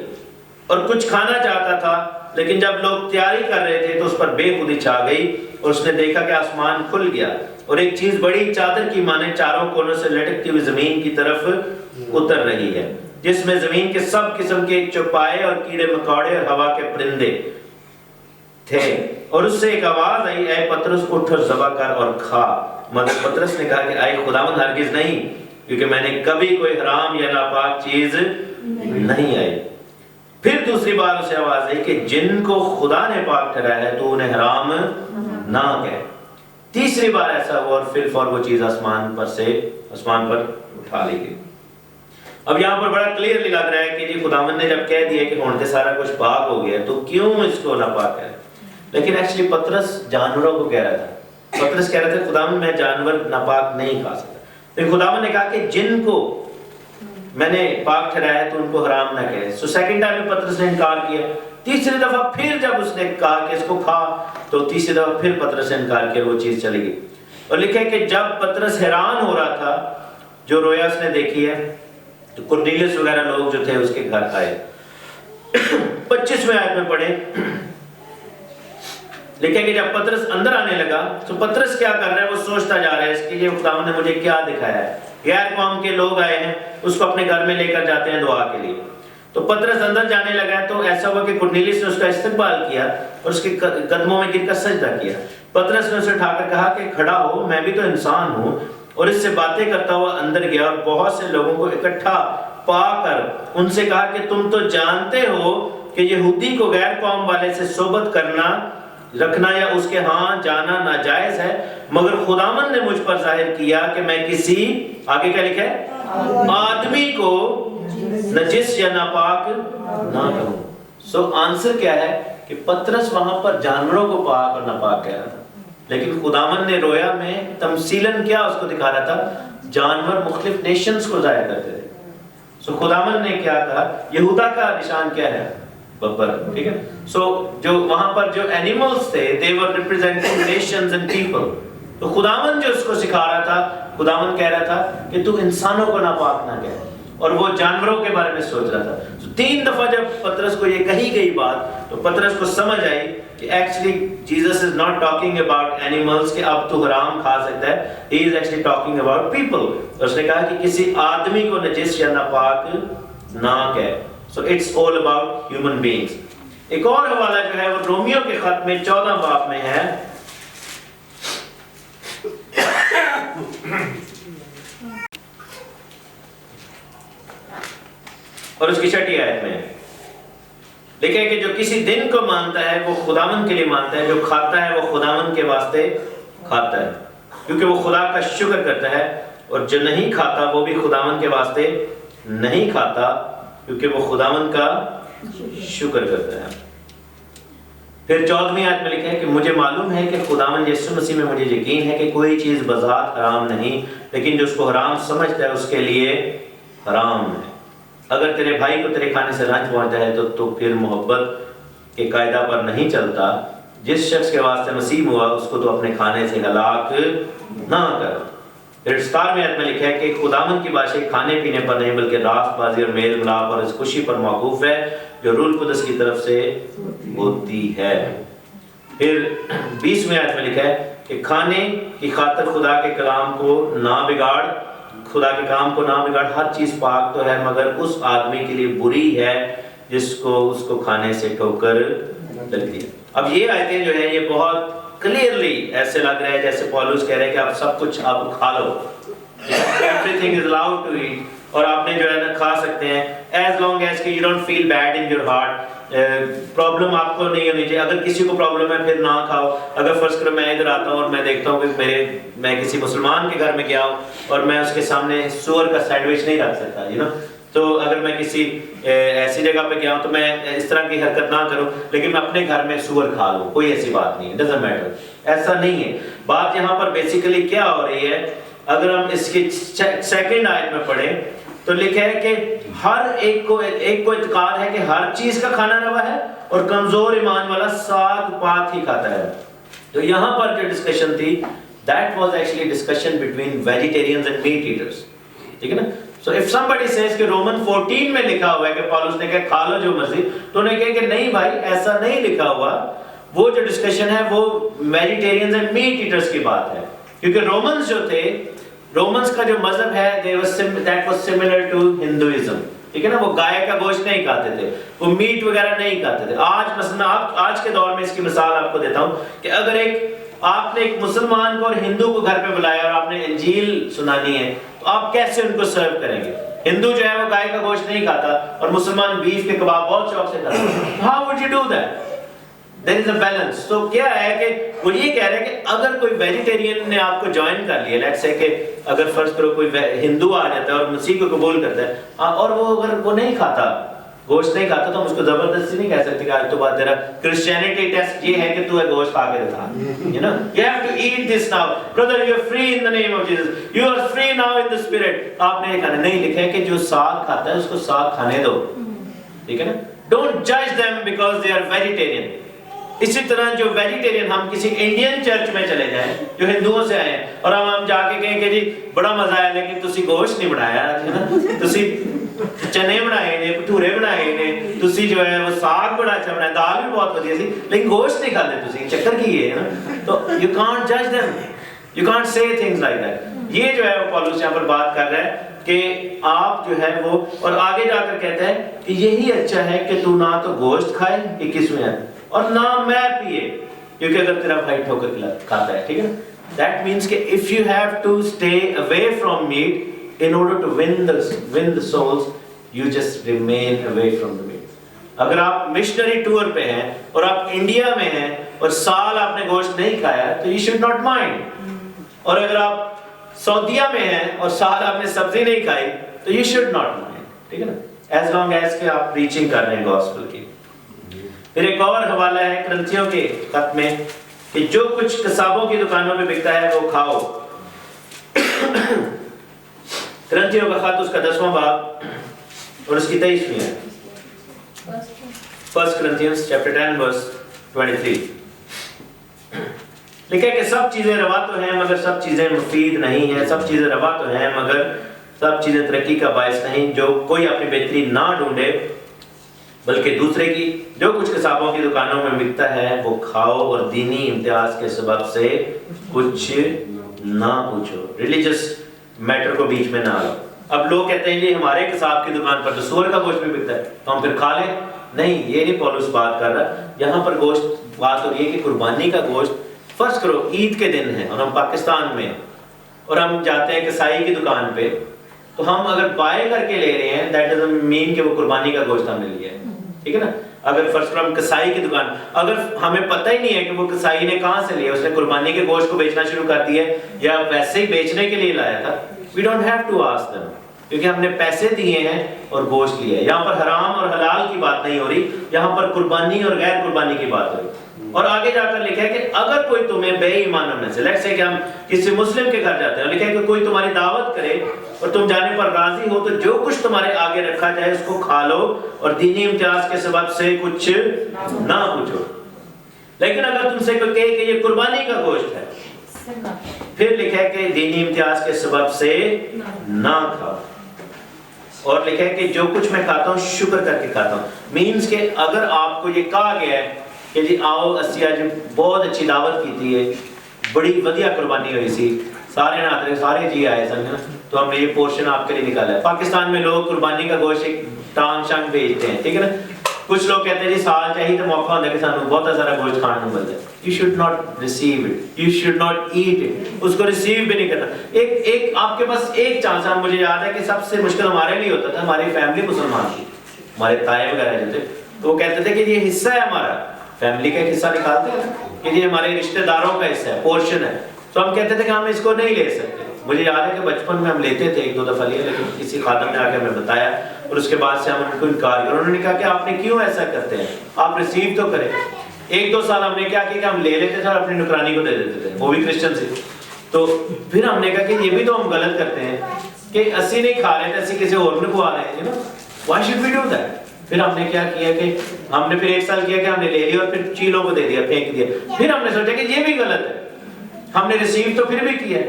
اور کچھ کھانا چاہتا تھا، لیکن جب لوگ تیاری کر رہے تھے تو اس پر بے خودی چھا گئی، اور اس نے دیکھا کہ آسمان کھل گیا اور ایک چیز بڑی چادر کی مانے چاروں کونوں سے لٹکتی ہوئی زمین کی طرف اتر رہی ہے، جس میں زمین کے سب قسم کے چوپائے اور کیڑے مکوڑے اور ہوا کے پرندے تھے، اور اس سے ایک آواز آئی، اے پطرس اٹھ اور ذبح کر اور کھا۔ مگر پطرس نے کہا کہ اے خداوند ہرگز نہیں، کیونکہ میں نے کبھی کوئی حرام یا ناپاک چیز نہیں آئی۔ پھر دوسری بار اسے آواز آئی کہ جن کو خدا نے پاک ٹھہرایا ہے تو انہیں حرام نہ کہے۔ تیسری بار ایسا ہوا اور پھر فور وہ چیز آسمان پر اٹھا لی گئی۔ اب یہاں پر بڑا کلیئرلی لگ رہا ہے کہ جی خداوند نے جب کہہ دیا کہ ہون تے سارا کچھ پاک ہو گیا تو کیوں اس کو ناپاک ہے؟ لیکن ایکچولی پطرس جانوروں کو کہہ رہا تھا، پطرس کہہ رہا تھا خداوند میں جانور ناپاک نہیں کھا سکتا، لیکن خداوند نے کہا کہ جن کو میں نے پاک ٹھہرایا ہے تو ان کو حرام نہ کہے۔ سو سیکنڈ ٹائم میں پطرس نے انکار کیا، تیسری دفعہ پھر جب اس نے کہا کہ اس کو کھا تو تیسری دفعہ پھر پطرس نے انکار کیا، وہ چیز چلی گئی۔ اور لکھا ہے کہ جب پطرس حیران ہو رہا تھا جو رویا اس نے دیکھی ہے تو کرنیلیس وغیرہ لوگ جو تھے اس کے گھر آئے۔ 25ویں آیت میں پڑھیں، لکھا ہے کہ جب پطرس اندر آنے لگا تو پطرس کیا کر رہا ہے؟ وہ سوچتا جا رہا ہے اس کے لیے خداوند نے مجھے کیا دکھایا ہے، غیر قوم کے لوگ آئے ہیں، اس کو اپنے گھر میں لے کر جاتے ہیں دعا کے لیے۔ تو پطرس اندر جانے لگا ہے تو ایسا ہوا کہ کرنیلیس نے اس کا استقبال کیا اور اس کے قدموں میں گر کر سجدہ کیا۔ پطرس نے اسے اٹھا کر کہا کہ کھڑا ہو، میں بھی تو انسان ہوں، اور اس سے باتیں کرتا ہوا اندر گیا اور بہت سے لوگوں کو اکٹھا پا کر ان سے کہا کہ تم تو جانتے ہو کہ یہودی کو غیر قوم والے سے صحبت رکھنا یا اس کے ہاں جانا ناجائز ہے، مگر خداوند نے مجھ پر ظاہر کیا کہ میں کسی، آگے کیا لکھا ہے، آدمی کو نجس یا ناپاک نہ کروں۔ سو آنسر کیا ہے کہ پطرس وہاں پر جانوروں کو پاک اور ناپاک کہہ رہا تھا، لیکن خداوند نے رویا میں تمثیلاً کیا اس کو دکھا رہا تھا؟ جانور مختلف نیشنز کو ظاہر کرتے تھے۔ سو خداوند نے کیا کہا؟ یہودا کا نشان کیا ہے؟ ببر، ٹھیک ہے۔ سو جو وہاں پر جو اینیملز تھے they were representing nations and people، تو خداوند جو اس کو سکھا رہا تھا، خداوند کہہ رہا تھا کہ تو انسانوں کو ناپاک نہ کہے، اور وہ جانوروں کے بارے میں سوچ رہا تھا۔ 3 دفعہ جب پطرس کو یہ کہی گئی بات تو پطرس کو سمجھ آئی کہ actually Jesus is not talking about animals کہ اب تو حرام کھا سکتا ہے، he is actually talking about people. اس نے کہا کہ کسی آدمی کو نجس یا ناپاک نہ کہے۔ So it's all about human beings. ایک اور حوالہ جو ہے وہ رومیو کے خط میں 14 باب میں ہے. اور اس کی 6 آیت میں لکھا ہے کہ جو کسی دن کو مانتا ہے وہ خداوند کے لیے مانتا ہے, جو کھاتا ہے وہ خداوند کے واسطے کھاتا ہے کیونکہ وہ خدا کا شکر کرتا ہے, اور جو نہیں کھاتا وہ بھی خداوند کے واسطے نہیں کھاتا کیونکہ وہ خداوند کا شکر کرتا ہے. پھر 14ویں آیت میں لکھا ہے کہ مجھے معلوم ہے کہ خداوند یسوع مسیح میں مجھے یقین ہے کہ کوئی چیز بذات حرام نہیں, لیکن جو اس کو حرام سمجھتا ہے اس کے لیے حرام ہے. اگر تیرے بھائی کو تیرے کھانے سے رنج پہنچتا ہے تو پھر محبت کے قاعدہ پر نہیں چلتا. جس شخص کے واسطے نصیب ہوا اس کو تو اپنے کھانے سے ہلاک نہ کر. پھر 17ویں آیت میں لکھا ہے کہ خداوند کی بادشاہی کھانے پینے پر نہیں بلکہ راست بازی اور میل ملاپ اور اس خوشی پر موقوف ہے جو روح القدس کی طرف سے ہوتی ہے. پھر 20ویں آیت میں لکھا ہے کہ کھانے کی خاطر خدا کے کلام کو نہ بگاڑ, خدا کے کام کو نہ بگاڑ. ہر چیز پاک تو ہے مگر اس آدمی کے لیے بری ہے جس کو اس کو کھانے سے ٹھوکر لگتی ہے. اب یہ آیتیں جو ہے یہ بہت کلیئرلی ایسے لگ رہا ہے جیسے پولس کہہ رہے ہیں کہ آپ سب کچھ آپ کھا لو, everything is allowed to eat, اور آپ نے جو ہے نا کھا سکتے ہیں as long as کہ you don't feel bad in your heart. Problem آپ کو نہیں ہونی چاہیے. اگر کسی کو پرابلم ہے پھر نہ کھاؤ. اگر فرض کرو میں ادھر آتا ہوں اور میں دیکھتا ہوں کہ میں کسی مسلمان کے گھر میں گیا ہوں اور میں اس کے سامنے سور کا سینڈوچ نہیں رکھ سکتا, you know, تو اگر میں کسی ایسی جگہ پہ گیا ہوں تو میں اس طرح کی حرکت نہ کروں, لیکن میں اپنے گھر میں سور کھا لوں, کوئی ایسی بات نہیں, doesn't matter. ایسا نہیں ہے. بات یہاں پر بیسیکلی کیا ہو رہی ہے, اگر ہم اس کی 2nd آیت میں پڑھیں تو لکھا ہے کہ ہر ایک کو اعتقاد ہے کہ ہر چیز کا کھانا روا ہے اور کمزور ایمان والا ساگ پات ہی کھاتا ہے. تو یہاں پر جو ڈسکشن تھی that was actually a discussion between vegetarians and meat eaters. ٹھیک ہے نا. So if somebody says کہ رومن 14 میں لکھا ہوا ہے کہ پالوس نے کہا کھا لو جو مرضی, تو انہیں کہا کہ نہیں بھائی ایسا نہیں لکھا ہوا. وہ جو ڈسکشن ہے وہ ویجیٹیرینز اینڈ میٹ ایٹرز کی بات ہے, کیونکہ رومنز جو تھے, رومنز کا جو مذہب ہے that was similar to Hinduism. ٹھیک ہے نا. وہ گائے کا گوشت نہیں کھاتے تھے, وہ میٹ وغیرہ نہیں کھاتے تھے. آج مثلا آج کے دور میں اس کی مثال آپ کو دیتا ہوں کہ اگر آپ نے ایک مسلمان کو اور ہندو کو گھر پہ بلایا اور آپ نے انجیل سنانی ہے تو آپ کیسے ان کو سرو کریں گے؟ ہندو جو ہے وہ گائے کا گوشت نہیں کھاتا اور مسلمان بیف کے کباب بہت شوق سے کھاتا ہے. How would you do that? There is a balance. تو کیا ہے کہ وہ یہ کہہ رہے ہیں کہ اگر کوئی ویجیٹیرین نے آپ کو جوائن کر لیا, لیٹس سے کہ اگر فرض کرو کوئی ہندو آ جاتا ہے اور مسیح کو قبول کرتا ہے اور وہ اگر وہ نہیں کھاتا, گوشت نہیں کھاتا, تو ہم اس کو زبردستی نہیں کہہ سکتے کہ آج تو بات تیرا کرسچینٹی ٹیسٹ یہ ہے کہ تو ہے گوشت کھا کے دکھا. You know, you have to eat this now. Brother, you are free in the name of Jesus. You are free now in the spirit. آپ نے یہ کہنا نہیں, لکھا ہے کہ جو ساگ کھاتا ہے اس کو ساگ کھانے دو. ٹھیک ہے نا. Don't judge them because they are vegetarian. اسی طرح جو ویجیٹیرین, ہم کسی انڈین چرچ میں چلے جائیں جو ہندوؤں سے آئے ہیں اور ہم جا کے کہیں کہ جی بڑا مزہ آیا لیکن تسی گوشت نہیں بنایا, ہے نا, تسی چنے بنائے نے, بھٹورے بنائے نے, تسی جو ہے وہ ساگ بڑا اچھا بنایا, دال بھی بہت ودیا سی, لیکن گوشت نہیں کھاتے تسی, چکر کی ہے نا. تو you can't judge them, you can't say things like that. یہ جو ہے وہ پولس یہاں پر بات کر رہا ہے کہ آپ جو ہے وہ, اور آگے جا کر کہتا ہے کہ یہی اچھا ہے کہ تو نہ تو گوشت کھائے 21ویں ہے اور نہ میں پیے, کیونکہ اگر تیرا بھائی ٹھوکر کھاتا ہے. ٹھیک ہے نا. That means کہ if you have to stay away from meat in order to win the souls, you just remain away from the meat. اگر آپ مشنری ٹور پہ ہیں اور آپ انڈیا میں ہیں اور سال آپ نے گوشت نہیں کھایا تو you should not mind. اور اگر آپ سعودیہ میں ہیں اور سال آپ نے سبزی نہیں کھائی تو you should not mind. ٹھیک ہے نا. As long as کہ آپ preaching کر رہے ہیں گوسپل کی. پھر ایک اور حوالہ ہے کرنتھیوں کے خط میں کہ جو کچھ قصابوں کی دکانوں میں بکتا ہے وہ کھاؤ. کرنتھیوں کا خط اس کا 10واں باب اور اس کی 23ویں ہے. 1 Corinthians chapter 10 verse 23 لکھا ہے کہ سب چیزیں روا تو ہیں مگر سب چیزیں مفید نہیں ہیں, سب چیزیں روا تو ہیں مگر سب چیزیں ترقی کا باعث نہیں. جو کوئی اپنی بہتری نہ ڈھونڈے بلکہ دوسرے کی. جو کچھ قصابوں کی دکانوں میں بکتا ہے وہ کھاؤ اور دینی امتیاز کے سبب سے کچھ نہ پوچھو. ریلیجس میٹر کو بیچ میں نہ لاؤ. اب لوگ کہتے ہیں جی ہمارے کساب کی دکان پر تو سور کا گوشت بھی بکتا ہے تو ہم پھر کھا لیں. نہیں، یہ نہیں پولس بات کر رہا. یہاں پر گوشت بات ہو رہی ہے کہ قربانی کا گوشت. فرض کرو عید کے دن ہے اور ہم پاکستان میں اور ہم جاتے ہیں کسائی کی دکان پہ, تو ہم اگر بائی کر کے لے رہے ہیں دیٹ ڈزنٹ مین کہ وہ قربانی کا گوشت ہم نے لیا ہے. ٹھیک ہے نا. اگر فرض کرو ہم کسائی کی دکان, اگر ہمیں پتہ ہی نہیں ہے کہ وہ کسائی نے کہاں سے لیا, اس نے قربانی کے گوشت کو بیچنا شروع کر دیا یا ویسے ہی بیچنے کے لیے لایا تھا, we don't have to ask them, کیونکہ ہم نے پیسے دیے ہیں اور گوشت لیا ہے. یہاں پر حرام اور حلال کی بات نہیں ہو رہی, یہاں پر قربانی اور غیر قربانی کی بات ہو رہی. اور آگے جا کر لکھا ہے کہ اگر کوئی تمہیں بے ایمانوں میں سے, لیٹس سے کہ ہم کسی مسلم کے گھر جاتے ہیں, لکھا ہے کہ کوئی تمہاری دعوت کرے اور تم جانے پر راضی ہو تو جو کچھ تمہارے آگے رکھا جائے اس کو کھا لو اور دینی امتیاز کے سبب سے کچھ نہ پوچھو. لیکن اگر تم سے کوئی کہے کہ یہ قربانی کا گوشت ہے, پھر لکھا ہے کہ دینی امتیاز کے سبب سے نہ کھاؤ. اور لکھا ہے کہ جو کچھ میں کھاتا ہوں شکر کر کے کھاتا ہوں. مینز کہ اگر آپ کو یہ کہا گیا ہے کہ جی آؤ اسی آج بہت اچھی دعوت کی تھی, بڑی ودیا قربانی ہوئی سی, سارے ناطرے سارے جی آئے سن, تو ہم نے یہ پورشن آپ کے لیے نکالا ہے. پاکستان میں لوگ قربانی کا گوشت ایک ٹانگ شانگ بھیجتے ہیں, ٹھیک ہے نا. کچھ لوگ کہتے ہیں جی سال چاہیے تو موقع ہوتا ہے کہ سانو بہت سارا گوشت کھانے کو ملتا ہے. You should not receive it, you should not eat it, اس کو ریسیو بھی نہیں کرنا. ایک آپ کے پاس ایک چانس ہے. مجھے یاد ہے کہ سب سے مشکل ہمارے لیے ہوتا تھا, ہماری فیملی مسلمان تھی, ہمارے تائے وغیرہ جو تھے, تو وہ کہتے تھے کہ یہ حصہ ہے ہمارا, فیملی کا ایک حصہ نکالتے ہیں کہ یہ ہمارے رشتہ داروں کا حصہ ہے, پورشن ہے, تو ہم کہتے تھے کہ ہم اس کو نہیں لے سکتے. مجھے یاد ہے کہ بچپن میں ہم لیتے تھے, ایک دو دفعہ لیے, لیکن کسی خادم نے آ کے ہمیں بتایا اور اس کے بعد سے ہم ان کو انکار کیا. انہوں نے کہا کہ آپ نے کیوں ایسا کرتے ہیں, آپ ریسیو تو کریں. ایک دو سال ہم نے کیا کہ ہم لے لیتے تھے اور اپنی نکرانی کو دے دیتے تھے, وہ بھی کرسچن سے. تو پھر ہم نے کہا کہ یہ بھی تو ہم غلط کرتے ہیں کہ اسی نہیں کھا رہے تھے, اسی کسی اور نے کھوا رہے ہیں, why should we do that. پھر ہم نے کیا کیا کہ ہم نے پھر ایک سال کیا کہ ہم نے لے لیا اور پھر چیلوں کو دے دیا, پھینک دیا. پھر ہم نے سوچا کہ یہ بھی غلط ہے, ہم نے ریسیو تو پھر بھی کیا.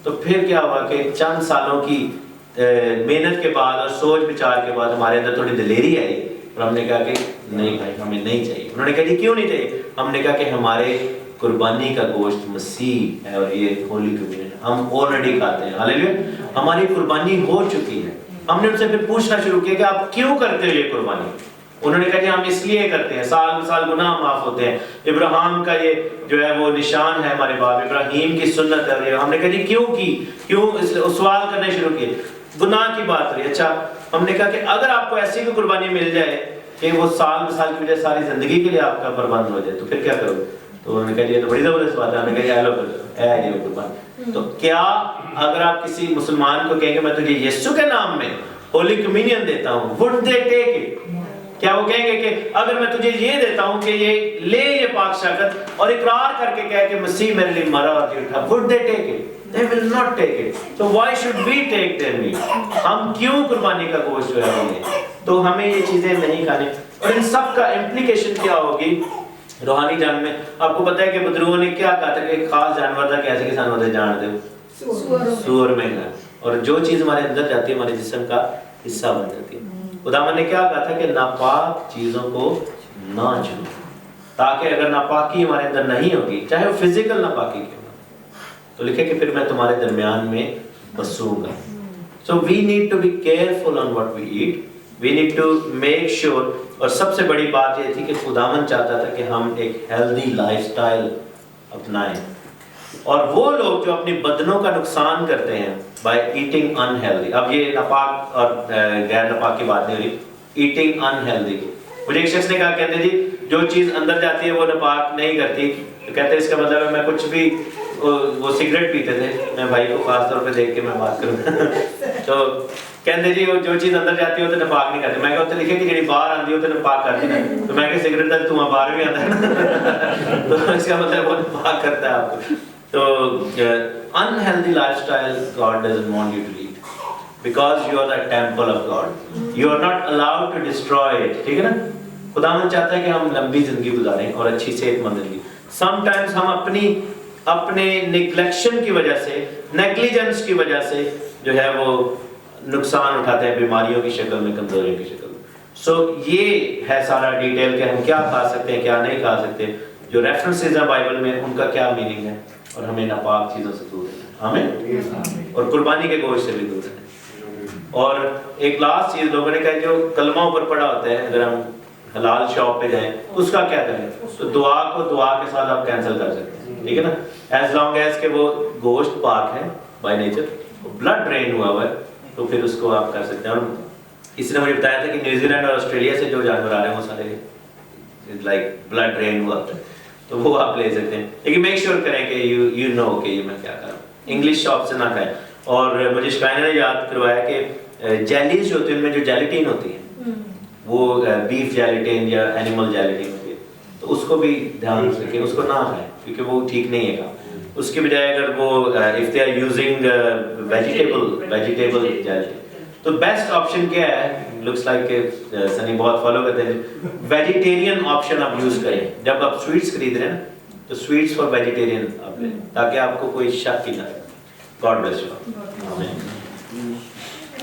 تو پھر کیا ہوا کہ چند سالوں کی محنت کے بعد اور سوچ بچار کے بعد ہمارے اندر تھوڑی دلیری آئی اور ہم نے کہا کہ نہیں بھائی ہمیں نہیں چاہیے. انہوں نے کہا جی کیوں نہیں چاہیے. ہم نے کہا کہ ہمارے قربانی کا گوشت مسیح ہے اور یہ ہولی کمیونین ہم آلریڈی کھاتے ہیں. ہاللیلویا, ہماری قربانی ہو چکی ہے. ہم نے ان سے پھر پوچھنا شروع کیا کہ آپ کیوں کرتے ہو یہ قربانی. انہوں نے کہا کہ ہم اس لیے کرتے ہیں, سال سال گناہ معاف ہوتے ہیں, ابراہیم کا یہ جو ہے وہ نشان ہے, ہمارے باپ ابراہیم کی سنت ہے. ہم نے کہا جی کیوں کی, کیوں سوال کرنے شروع کیے, گناہ کی بات ہوئی. اچھا ہم نے کہا کہ اگر آپ کو ایسی کوئی قربانی مل جائے کہ وہ سال مثال کی وجہ ساری زندگی کے لیے آپ کا برباد ہو جائے تو پھر کیا کرو. تو انہوں نے کہا جی یہ تو بڑی زبردست بات ہے. ہم نے کہا یہ لو قربانی. تو کیا اگر آپ کسی مسلمان کو کہیں کہ میں تجھے یسوع کے نام میں ہولی کمیونین دیتا ہوں, would they take it؟ کیا وہ کہیں گے کہ اگر میں تجھے یہ دیتا ہوں کہ یہ لے یہ پاک شاکت اور اقرار کر کے کہے کہ مسیح میرے لیے مرا اور جی اٹھا, would they take it؟ They will not take it. So why should we take their meat? ہم کیوں قربانی کا گوشت جو ہے وہ لیں؟ تو ہمیں یہ چیزیں نہیں کھانی. اور ان سب کا امپلیکیشن کیا ہوگی روحانی جان میں؟ آپ کو پتہ ہے کہ بدروہوں نے کیا کہا تھا کہ ایک خاص جانور تھا, کیسے کہ سانو جان دے سور میں گا, اور جو چیز ہمارے اندر جاتی ہے ہمارے جسم کا حصہ بن جاتی ہے. خداوند نے کیا کہا تھا کہ ناپاک چیزوں کو نہ چھو, تاکہ اگر ناپاکی ہمارے اندر نہیں ہوگی, چاہے وہ فزیکل ناپاکی کیوں نہ, تو لکھے کہ پھر میں تمہارے درمیان میں بسوں گا. So we need to be careful on what we eat. We need to make sure. اور سب سے بڑی بات یہ تھی کہ خداوند چاہتا تھا کہ ہم ایک ہیلدی لائف سٹائل اپنائیں. اور وہ لوگ جو اپنی بدنوں کا نقصان کرتے ہیں بائی ایٹنگ انہیلدی, اب یہ ناپاک اور غیر ناپاک کی بات نہیں ہو رہی, ایٹنگ انہیلدی. مجھے ایک شخص نے کہا, کہتے جی جو چیز اندر جاتی ہے وہ ناپاک نہیں کرتی, تو کہتے اس کا مطلب ہے میں کچھ بھی, وہ سگریٹ پیتے تھے, میں بھائی کو خاص طور پہ دیکھ کے میں بات کروں تو کہتے جی وہ جو چیز اندر جاتی ہے وہ تو ناپاک نہیں کرتی. میں کہا لکھے کہ جی باہر آتی ہے وہ تو ناپاک کرتی ہے, تو میں کہ سگریٹ تک تو باہر بھی آتا ہے تو اس کا مطلب وہ ناپاک کرتا ہے آپ کو. تو unhealthy lifestyle God doesn't want you to lead because you are the temple of God. You are not allowed to destroy it. ٹھیک ہے نا. خداوند چاہتا ہے کہ ہم لمبی زندگی گزاریں اور اچھی صحت مند زندگی. sometimes ہم اپنے نیگلیکشن کی وجہ سے, نیگلیجنس کی وجہ سے جو ہے وہ نقصان اٹھاتے ہیں بیماریوں کی شکل میں, کمزوریوں کی شکل میں. سو یہ ہے سارا ڈیٹیل کہ ہم کیا کھا سکتے ہیں کیا نہیں کھا سکتے, جو ریفرنسز ہیں بائبل میں ان کا کیا میننگ ہے, اور ہمیں ناپاک چیزوں سے دور رہنا. آمین. اور قربانی کے گوشت سے بھی دور رہنا. اور ایک لاسٹ چیز لوگوں نے کہا جو کلمہ اوپر پڑا ہوتا ہے اگر ہم حلال شاپ پہ جائیں اس کا کیا کریں؟ تو دعا کو دعا کے ساتھ آپ کینسل کر سکتے ہیں، ٹھیک ہے نا، ایز لانگ ایز کہ وہ گوشت پاک ہے بائی نیچر، بلڈ ڈرین ہوا ہوا ہے تو پھر اس کو آپ کر سکتے ہیں۔ اور کسی نے مجھے بتایا تھا کہ نیوزی لینڈ اور آسٹریلیا سے جو جانور آ رہے ہیں وہ سارے لائک بلڈ ڈرین ہوا ہوتا ہے تو وہ آپ لے سکتے ہیں، لیکن میک شیور کریں کہ یو نو کہ یہ میں کیا کر رہا ہوں، انگلش شاپ سے نہ کھائیں۔ اور مجھے شکائنہ نے یاد کروایا کہ جیلیز جو ہوتی ہیں ان میں جو جیلیٹین ہوتی ہے وہ بیف جیلیٹین یا اینیمل جیلیٹین ہوتی ہے تو اس کو بھی دھیان رکھیں، اس کو نہ کھائیں کیونکہ وہ ٹھیک نہیں ہے کام۔ اس کے بجائے اگر وہ if they are using vegetable gelatine تو بیسٹ آپشن کیا ہے؟ لکس لائک کہ سنی بہت فالو کرتے ہیں، ویجیٹیرین آپشن آپ یوز کریں جب آپ سویٹس خرید رہے ہیں نا، تو سویٹس فار ویجیٹیرین آپ لیں تاکہ آپ کو کوئی شک ہی نہ رہے۔ God bless you.